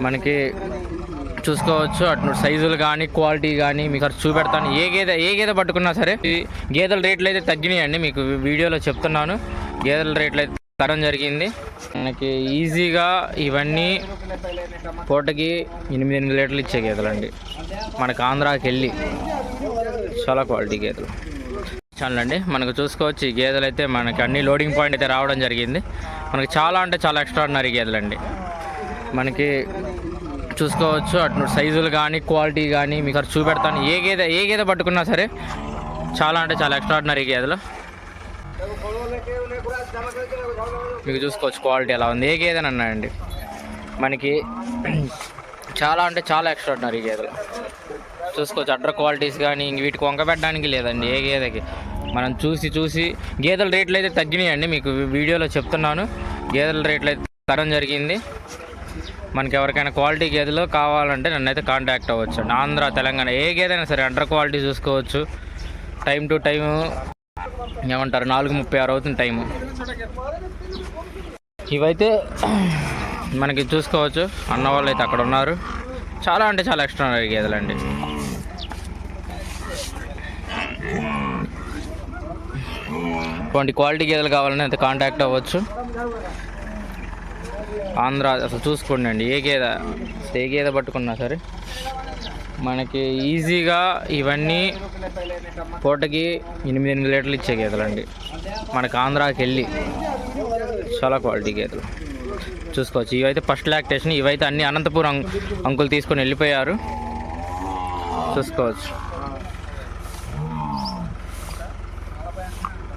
మనకి చూసుకోవచ్చు. అటు సైజులు కానీ క్వాలిటీ కానీ మీకు అటు చూపెడతాను. ఏ గేదె పట్టుకున్నా సరే ఈ గేదెల రేట్లు అయితే తగ్గినాయండి. మీకు వీడియోలో చెప్తున్నాను. గేదెల రేట్లు అయితే తరం జరిగింది. మనకి ఈజీగా ఇవన్నీ పూటకి 8 లీటర్లు ఇచ్చే గేదెలండి. మనకు ఆంధ్రాకి వెళ్ళి చాలా క్వాలిటీ గేదెలు చాలండి. మనకు చూసుకోవచ్చు ఈ గేదెలు అయితే మనకి అన్ని లోడింగ్ పాయింట్ అయితే రావడం జరిగింది. మనకి చాలా అంటే చాలా ఎక్స్ట్రాడినరీ గేదెలండి. మనకి చూసుకోవచ్చు. అటు సైజులు కానీ క్వాలిటీ కానీ మీకు అటు చూపెడతాను. ఏ గేదె పట్టుకున్నా సరే చాలా అంటే చాలా ఎక్స్ట్రాడినరీ గేదెలు. మీకు చూసుకోవచ్చు క్వాలిటీ ఎలా ఉంది. ఏ గేదెని అన్నాయండి మనకి చాలా అంటే చాలా ఎక్స్ట్రాడినరీ గేదెలు చూసుకోవచ్చు. అడ్డర్ క్వాలిటీస్ కానీ వీటికి వంక పెట్టడానికి లేదండి. ఏ గేదెకి మనం చూసి గేదెల రేట్లు అయితే తగ్గినాయండి. మీకు వీడియోలో చెప్తున్నాను. గేదెల రేట్లు అయితే తరం జరిగింది. మనకి ఎవరికైనా క్వాలిటీ గేదెలు కావాలంటే నన్నైతే కాంటాక్ట్ అవ్వచ్చు అండి. ఆంధ్ర తెలంగాణ ఏ గేదైనా సరే అండర్ క్వాలిటీ చూసుకోవచ్చు. టైం టు టైము ఏమంటారు 4:36 అవుతుంది టైము. ఇవైతే మనకి చూసుకోవచ్చు. అన్న వాళ్ళు అయితే అక్కడ ఉన్నారు. చాలా అంటే చాలా ఎక్స్ట్రాడినరీ గేదెలండి. ఇటువంటి క్వాలిటీ గేదెలు కావాలని అయితే కాంటాక్ట్ అవ్వచ్చు. ఆంధ్ర అసలు చూసుకోండి అండి. ఏ గేదె పట్టుకున్నా సరే మనకి ఈజీగా ఇవన్నీ పూటకి 8 లీటర్లు ఇచ్చే గేదెలండి. మనకు ఆంధ్రాకి వెళ్ళి చాలా క్వాలిటీ గేదెలు చూసుకోవచ్చు. ఇవైతే ఫస్ట్ లాక్టేషన్. ఇవైతే అన్ని అనంతపురం అంకులు తీసుకొని వెళ్ళిపోయారు. చూసుకోవచ్చు.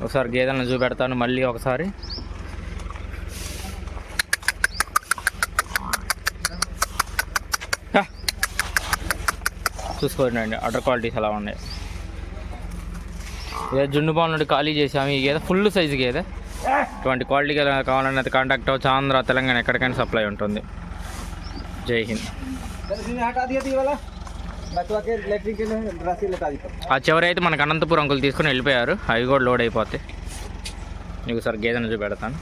ఒకసారి గేదెలను చూపెడతాను మళ్ళీ ఒకసారి. చూసుకోండి అండి అడ్డర్ క్వాలిటీస్ ఎలా ఉన్నాయి. ఇదే జున్ను బాల్ నుండి ఖాళీ చేసాము. ఈ గేదె ఫుల్ సైజు గేదె. ఇటువంటి క్వాలిటీ గేదె కావాలని అయితే కాంటాక్ట్ అవ్వచ్చు. ఆంధ్ర తెలంగాణ ఎక్కడికైనా సప్లై ఉంటుంది. జై హింద్. ఆ చివరి అయితే మనకు అనంతపురం అంకులు తీసుకుని వెళ్ళిపోయారు. అవి కూడా లోడ్ అయిపోతాయి. నీకు సార్ గేదెను చూపెడతాను.